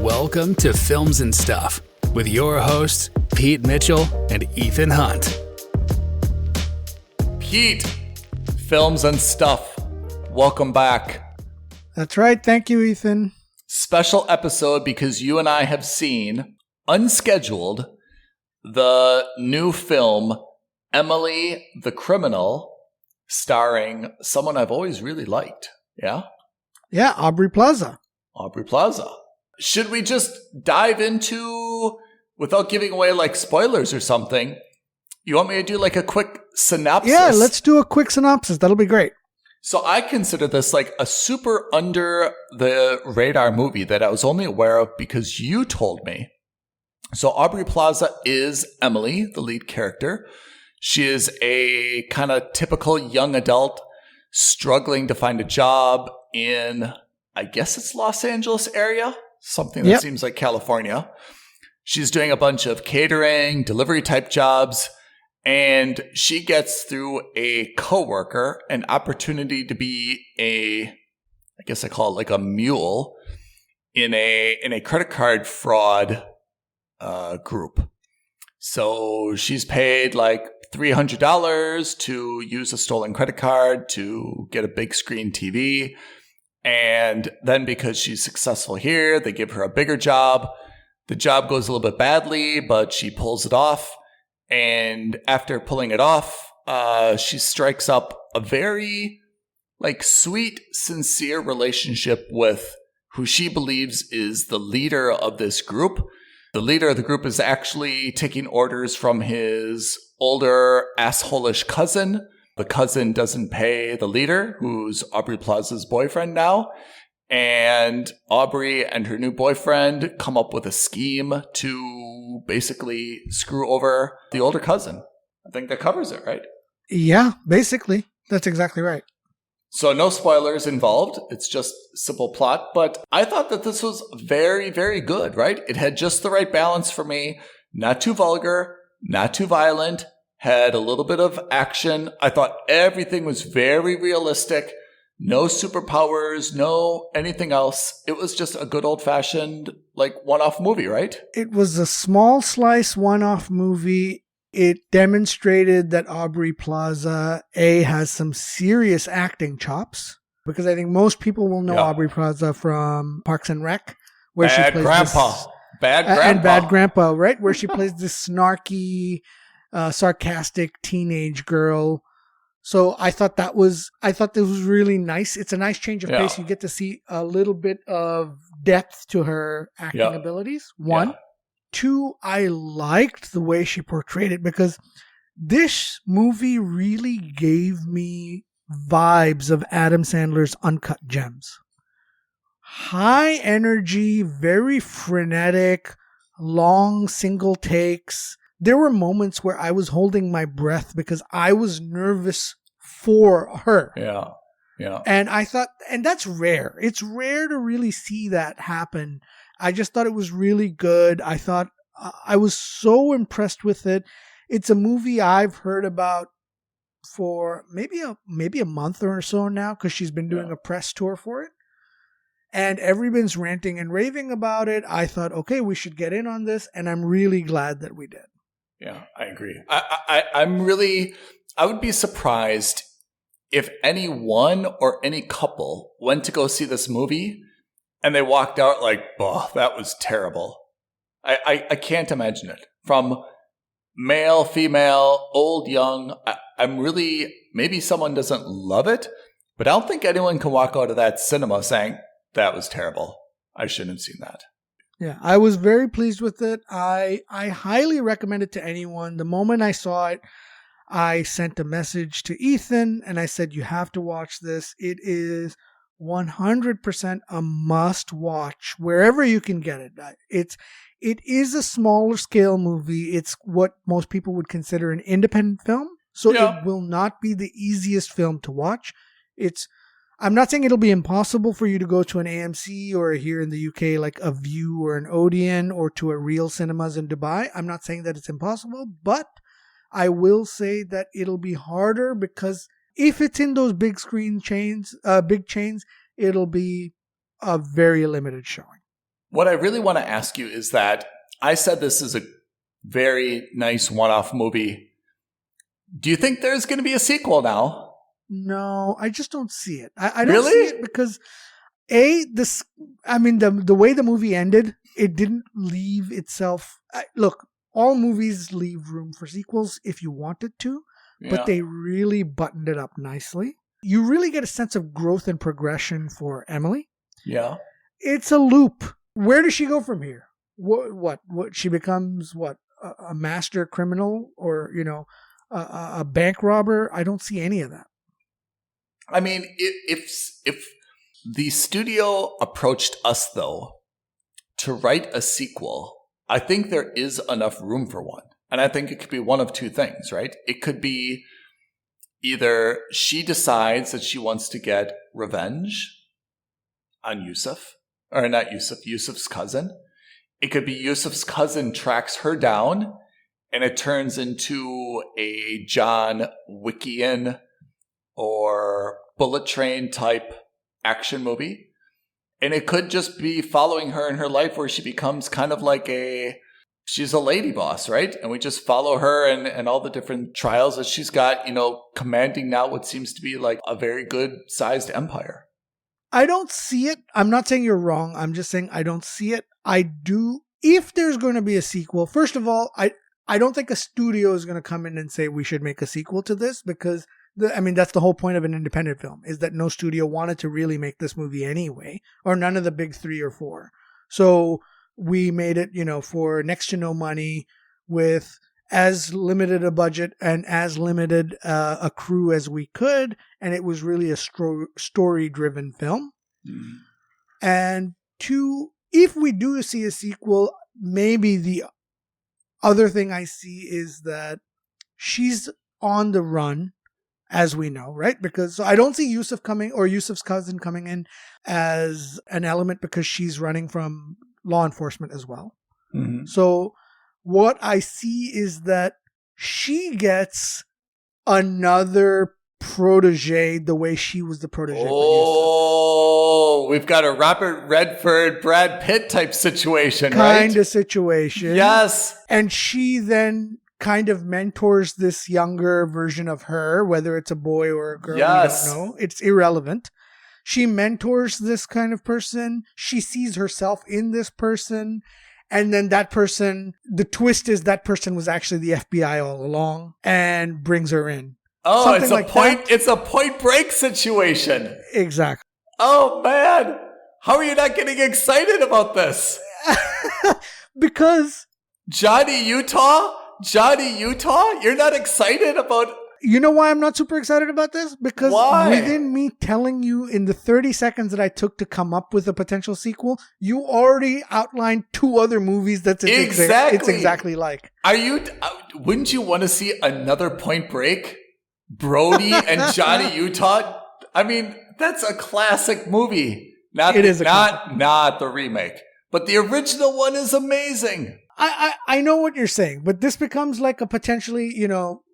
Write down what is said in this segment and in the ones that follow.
Welcome to Films and Stuff with your hosts, Pete Mitchell and Ethan Hunt. Pete, Films and Stuff, welcome back. That's right. Thank you, Ethan. Special episode because you and I have seen, unscheduled, the new film, Emily the Criminal, starring someone I've always really liked. Yeah? Yeah, Aubrey Plaza. Aubrey Plaza. Should we just dive into, without giving away like spoilers or something, you want me to do like a quick synopsis? Yeah, let's do a quick synopsis. That'll be great. So I consider this like a super under the radar movie that I was only aware of because you told me. So Aubrey Plaza is Emily, the lead character. She is a kind of typical young adult struggling to find a job in, I guess it's Los Angeles area, something that seems like California. She's doing a bunch of catering, delivery type jobs, and she gets through a coworker an opportunity to be I guess I call it like a mule in a credit card fraud group. So she's paid like $300 to use a stolen credit card to get a big screen TV. And then because she's successful here, they give her a bigger job. The job goes a little bit badly, but she pulls it off. And after pulling it off, she strikes up a very like sweet, sincere relationship with who she believes is the leader of this group. The leader of the group is actually taking orders from his older asshole-ish cousin. The cousin doesn't pay the leader, who's Aubrey Plaza's boyfriend now. And Aubrey and her new boyfriend come up with a scheme to basically screw over the older cousin. I think that covers it, right? Yeah, basically. That's exactly right. So no spoilers involved. It's just simple plot. But I thought that this was very, very good, right? It had just the right balance for me. Not too vulgar, not too violent. Had a little bit of action. I thought everything was very realistic. No superpowers, no anything else. It was just a good old-fashioned, like, one-off movie, right? It was a small slice one-off movie. It demonstrated that Aubrey Plaza, has some serious acting chops. Because I think most people will know Aubrey Plaza from Parks and Rec. Where Bad she plays Grandpa. Bad Grandpa. And Bad Grandpa, right? Where she plays this snarky, sarcastic teenage girl. So I thought this was really nice. It's a nice change of pace. You get to see a little bit of depth to her acting abilities. One. Yeah. Two, I liked the way she portrayed it because this movie really gave me vibes of Adam Sandler's Uncut Gems. High energy, very frenetic, long single takes. There were moments where I was holding my breath because I was nervous for her. Yeah. Yeah. And I thought, and that's rare. It's rare to really see that happen. I just thought it was really good. I thought I was so impressed with it. It's a movie I've heard about for maybe a month or so now because she's been doing a press tour for it. And everyone's ranting and raving about it. I thought, okay, we should get in on this. And I'm really glad that we did. Yeah, I agree. I would be surprised if anyone or any couple went to go see this movie and they walked out like, oh, that was terrible. I can't imagine it. From male, female, old, young, I'm really, maybe someone doesn't love it, but I don't think anyone can walk out of that cinema saying, that was terrible. I shouldn't have seen that. Yeah, I was very pleased with it. I highly recommend it to anyone. The moment I saw it, I sent a message to Ethan and I said, you have to watch this. It is 100% a must watch wherever you can get it. It is a smaller scale movie. It's what most people would consider an independent film. So it will not be the easiest film to watch. I'm not saying it'll be impossible for you to go to an AMC or here in the UK, like a View or an Odeon or to a real cinemas in Dubai. I'm not saying that it's impossible, but I will say that it'll be harder because if it's in those big chains, it'll be a very limited showing. What I really want to ask you is that I said this is a very nice one-off movie. Do you think there's going to be a sequel now? No, I just don't see it. I don't Really? see it because the way the movie ended, it didn't leave itself. Look, all movies leave room for sequels if you wanted to, but they really buttoned it up nicely. You really get a sense of growth and progression for Emily. Yeah. It's a loop. Where does she go from here? What she becomes a master criminal or a bank robber? I don't see any of that. I mean, if the studio approached us though to write a sequel, I think there is enough room for one. And I think it could be one of two things, right? It could be either she decides that she wants to get revenge on Yusuf, or not Yusuf, Yusuf's cousin. It could be Yusuf's cousin tracks her down and it turns into a John Wickian or Bullet Train type action movie. And it could just be following her in her life where she becomes kind of like she's a lady boss, right? And we just follow her and all the different trials that she's got, commanding now what seems to be like a very good sized empire. I don't see it. I'm not saying you're wrong. I'm just saying I don't see it. I do. If there's going to be a sequel, first of all, I don't think a studio is going to come in and say we should make a sequel to this because that's the whole point of an independent film, is that no studio wanted to really make this movie anyway, or none of the big 3 or 4. So we made it, for next to no money with as limited a budget and as limited a crew as we could. And it was really a story-driven film. Mm. And 2, if we do see a sequel, maybe the other thing I see is that she's on the run, as we know, right? Because I don't see Yusuf coming, or Yusuf's cousin coming in as an element, because she's running from law enforcement as well. Mm-hmm. So what I see is that she gets another protege the way she was the protege. Oh, we've got a Robert Redford, Brad Pitt type situation, right? Kind of situation. Yes. And she then kind of mentors this younger version of her, whether it's a boy or a girl, yes. We don't know. It's irrelevant. She mentors this kind of person. She sees herself in this person. And then that person, the twist is that person was actually the FBI all along and brings her in. Oh, something it's a Point Break situation. Exactly. Oh, man. How are you not getting excited about this? Because Johnny Utah, you're not excited about... You know why I'm not super excited about this? Because why? Within me telling you in the 30 seconds that I took to come up with a potential sequel, you already outlined 2 other movies it's exactly like. Wouldn't you want to see another Point Break? Brody and Johnny Utah? I mean, that's a classic movie. Not the remake. But the original one is amazing. I know what you're saying, but this becomes like a potentially,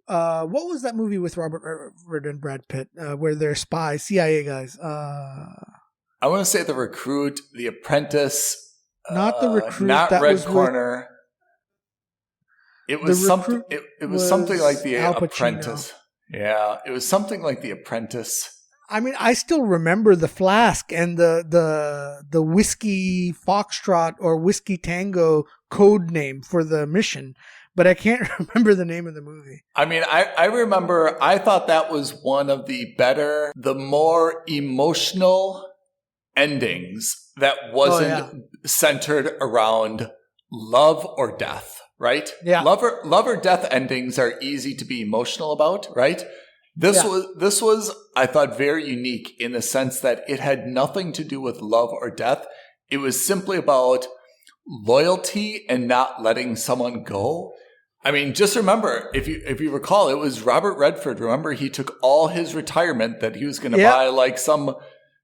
what was that movie with Robert Redford and Brad Pitt where they're spies, CIA guys? I want to say The Recruit, The Apprentice. Not The Recruit. Not that Red Corner. It was something. It was something like The Apprentice. Yeah, it was something like The Apprentice. I mean, I still remember the flask and the whiskey foxtrot or whiskey tango code name for the mission, but I can't remember the name of the movie. I mean, I remember, I thought that was one of the more emotional endings that wasn't centered around love or death, right? Yeah. Love or death endings are easy to be emotional about, right? This was, I thought, very unique in the sense that it had nothing to do with love or death. It was simply about loyalty and not letting someone go. I mean, just remember, if you recall, it was Robert Redford. Remember, he took all his retirement that he was going to buy like some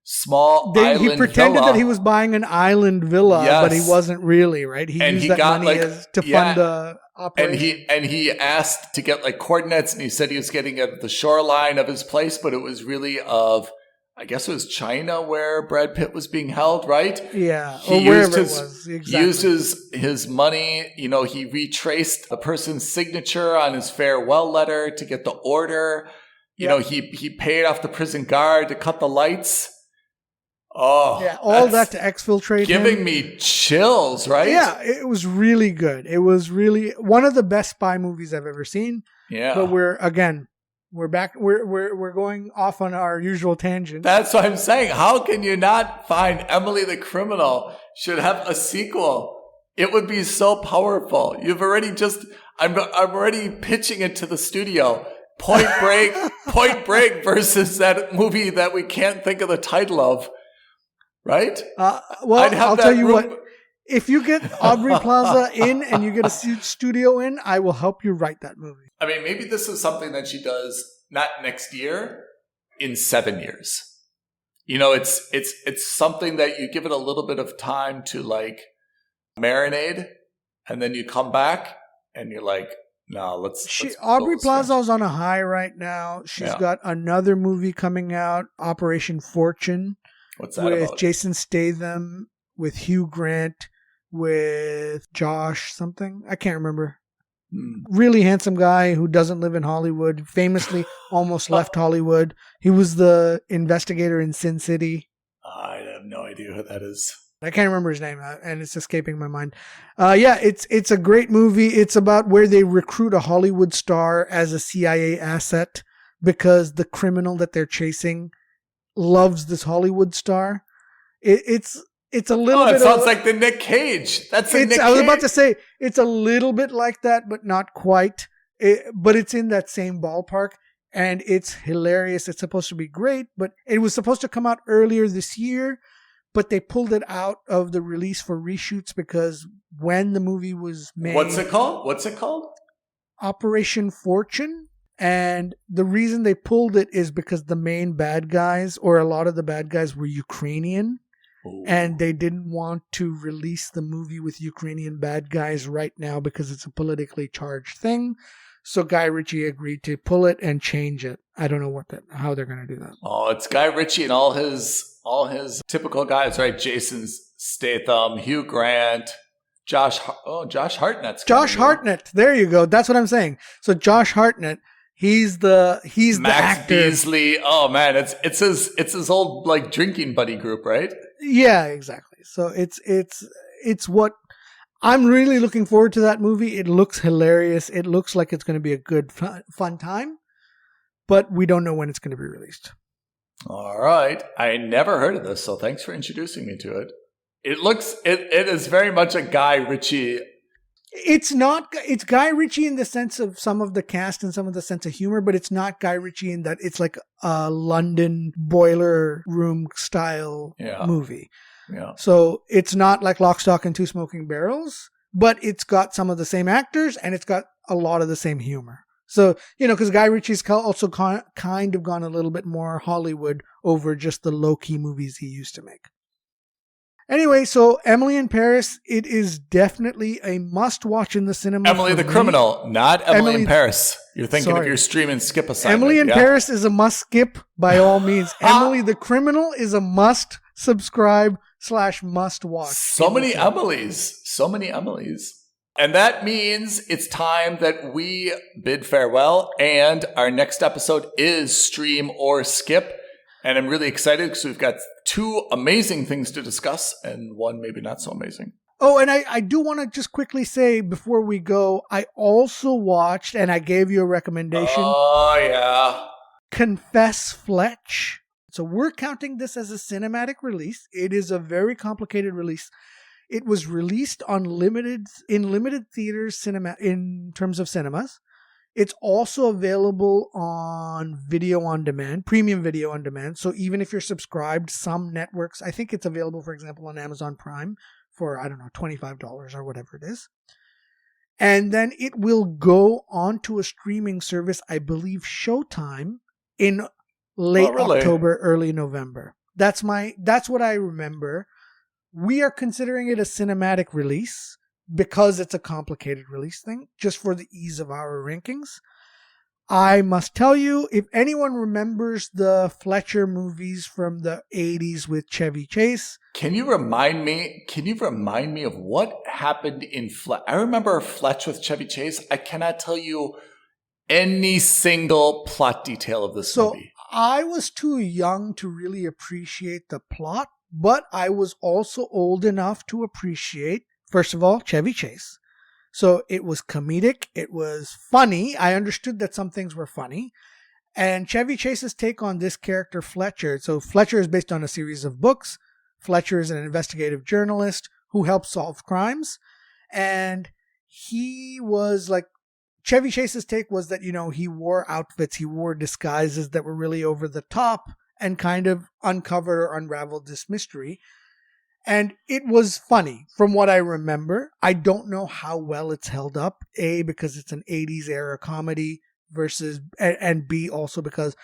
small island villa. He pretended that he was buying an island villa, but he wasn't really, right? He used that money to fund the operation. And he asked to get like coordinates, and he said he was getting at the shoreline of his place, but it was really of I guess it was China where Brad Pitt was being held, right? Yeah, He or wherever used it was. Exactly. He used his money. He retraced the person's signature on his farewell letter to get the order. He paid off the prison guard to cut the lights. Oh, yeah, all that to exfiltrate giving him. me chills, right? Yeah, it was really good. It was really one of the best spy movies I've ever seen. Yeah. But we're back. We're going off on our usual tangent. That's what I'm saying. How can you not find Emily the Criminal should have a sequel? It would be so powerful. I'm already pitching it to the studio. Point Break versus that movie that we can't think of the title of. Right? I'll tell you what. If you get Aubrey Plaza in and you get a studio in, I will help you write that movie. I mean, maybe this is something that she does not next year, in 7 years. It's something that you give it a little bit of time to like marinate, and then you come back and you're like, no, let's Aubrey Plaza is on a high right now. She's got another movie coming out, Operation Fortune. What's that with about? Jason Statham, with Hugh Grant, with Josh something. I can't remember. Really handsome guy who doesn't live in Hollywood. Famously almost left Hollywood. He was the investigator in Sin City. I have no idea who that is. I can't remember his name, and it's escaping my mind. It's a great movie. It's about where they recruit a Hollywood star as a CIA asset because the criminal that they're chasing loves this Hollywood star. It's a little bit. It sounds like the Nick Cage. I was about to say it's a little bit like that, but not quite. But it's in that same ballpark, and it's hilarious. It's supposed to be great, but it was supposed to come out earlier this year, but they pulled it out of the release for reshoots because when the movie was made, what's it called? Operation Fortune. And the reason they pulled it is because the main bad guys, or a lot of the bad guys, were Ukrainian. Ooh. And they didn't want to release the movie with Ukrainian bad guys right now because it's a politically charged thing. So Guy Ritchie agreed to pull it and change it. I don't know how they're going to do that. Oh, it's Guy Ritchie and all his typical guys, right? Jason Statham, Hugh Grant, Josh Hartnett's Josh Hartnett. There you go. That's what I'm saying. So Josh Hartnett. He's the Max actor. Beasley. Oh man, it's his old like drinking buddy group, right? Yeah, exactly. So it's what I'm really looking forward to that movie. It looks hilarious. It looks like it's going to be a good fun time, but we don't know when it's going to be released. All right. I never heard of this, so thanks for introducing me to it. It is very much a Guy Ritchie. It's Guy Ritchie in the sense of some of the cast and some of the sense of humor, but it's not Guy Ritchie in that it's like a London boiler room style movie. Yeah. So it's not like Lock, Stock, and Two Smoking Barrels, but it's got some of the same actors and it's got a lot of the same humor. So, because Guy Ritchie's also kind of gone a little bit more Hollywood over just the low-key movies he used to make. Anyway, so Emily in Paris, it is definitely a must-watch in the cinema. Emily the Criminal, not Emily in Paris. You're thinking of your stream and skip assignment. Emily in Paris is a must-skip by all means. Emily the Criminal is a must-subscribe / must-watch. So many Emilys. And that means it's time that we bid farewell, and our next episode is Stream or Skip. And I'm really excited because we've got 2 amazing things to discuss and 1 maybe not so amazing. Oh, and I do want to just quickly say before we go, I also watched, and I gave you a recommendation. Oh, yeah. Confess Fletch. So we're counting this as a cinematic release. It is a very complicated release. It was released on limited theaters in terms of cinemas. It's also available on video on demand, premium video on demand. So even if you're subscribed, some networks, I think it's available, for example, on Amazon Prime for, I don't know, $25 or whatever it is. And then it will go onto a streaming service, I believe Showtime, in late October, early November. That's what I remember. We are considering it a cinematic release because it's a complicated release thing, just for the ease of our rankings. I must tell you, if anyone remembers the Fletcher movies from the 80s with Chevy Chase. Can you remind me of what happened in Fletch? I remember Fletch with Chevy Chase. I cannot tell you any single plot detail of this movie. I was too young to really appreciate the plot, but I was also old enough to appreciate, first of all, Chevy Chase. So it was comedic. It was funny. I understood that some things were funny. And Chevy Chase's take on this character, Fletcher. So Fletcher is based on a series of books. Fletcher is an investigative journalist who helps solve crimes. And he was like, Chevy Chase's take was that, he wore outfits, he wore disguises that were really over the top and kind of uncovered or unraveled this mystery. And it was funny from what I remember. I don't know how well it's held up. A, because it's an 80s era comedy and B, also because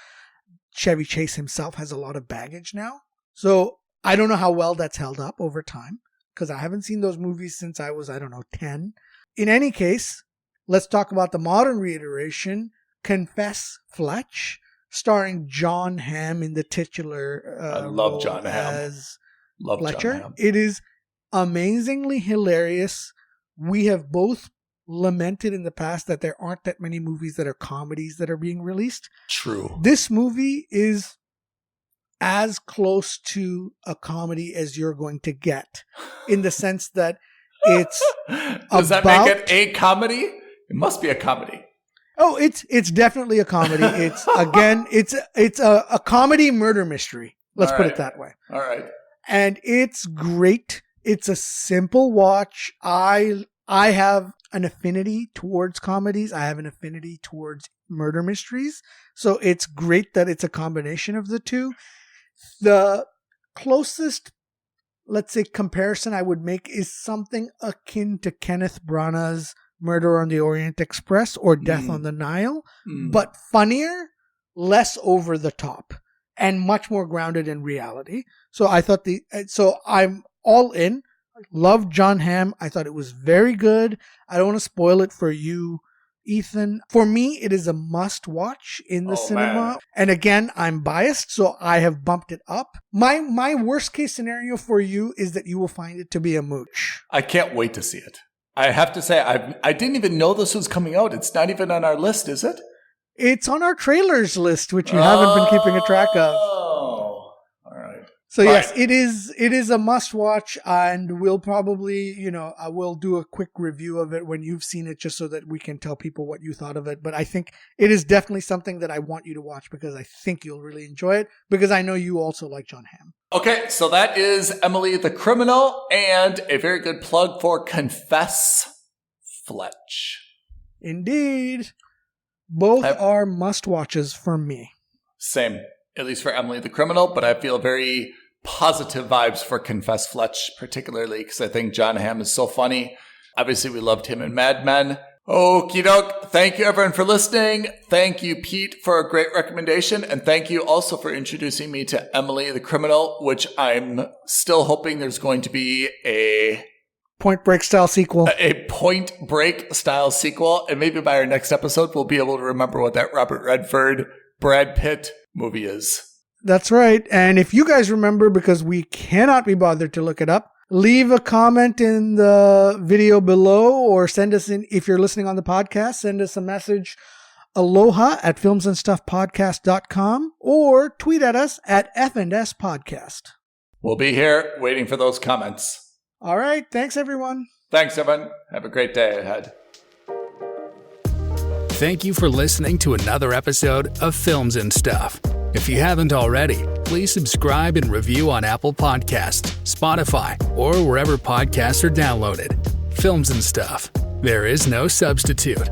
Chevy Chase himself has a lot of baggage now. So I don't know how well that's held up over time because I haven't seen those movies since I was, 10. In any case, let's talk about the modern reiteration, Confess, Fletch, starring Jon Hamm in the titular I love Jon Hamm. as Love Fletcher. Jon Hamm. It is amazingly hilarious. We have both lamented in the past that there aren't that many movies that are comedies that are being released. True. This movie is as close to a comedy as you're going to get, in the sense that it's Does that make it a comedy? It must be a comedy. Oh, it's definitely a comedy. It's it's a comedy murder mystery. Let's put it that way. All right. And it's great. It's a simple watch. I have an affinity towards comedies. I have an affinity towards murder mysteries. So it's great that it's a combination of the two. The closest, let's say, comparison I would make is something akin to Kenneth Branagh's Murder on the Orient Express or Death on the Nile, but funnier, less over the top, and much more grounded in reality. So I thought so I'm all in. Love Jon Hamm. I thought it was very good. I don't want to spoil it for you, Ethan. For me, it is a must watch in the cinema. Man. And again, I'm biased, so I have bumped it up. My worst case scenario for you is that you will find it to be a mooch. I can't wait to see it. I have to say, I didn't even know this was coming out. It's not even on our list, is it? It's on our trailers list, which you haven't been keeping a track of. Oh, all right. So yes, it is a must watch, and we'll probably, I will do a quick review of it when you've seen it, just so that we can tell people what you thought of it. But I think it is definitely something that I want you to watch because I think you'll really enjoy it, because I know you also like Jon Hamm. Okay, so that is Emily the Criminal, and a very good plug for Confess, Fletch. Indeed. Both are must-watches for me. Same, at least for Emily the Criminal, but I feel very positive vibes for Confess, Fletch, particularly because I think Jon Hamm is so funny. Obviously, we loved him in Mad Men. Okie doke. Thank you, everyone, for listening. Thank you, Pete, for a great recommendation. And thank you also for introducing me to Emily the Criminal, which I'm still hoping there's going to be a Point Break style sequel. A Point Break style sequel. And maybe by our next episode, we'll be able to remember what that Robert Redford, Brad Pitt movie is. That's right. And if you guys remember, because we cannot be bothered to look it up, leave a comment in the video below, or send us in, if you're listening on the podcast, send us a message, aloha@filmsandstuffpodcast.com, or tweet at us at F&S Podcast. We'll be here waiting for those comments. All right. Thanks, everyone. Thanks, everyone. Have a great day ahead. Thank you for listening to another episode of Films and Stuff. If you haven't already, please subscribe and review on Apple Podcasts, Spotify, or wherever podcasts are downloaded. Films and Stuff. There is no substitute.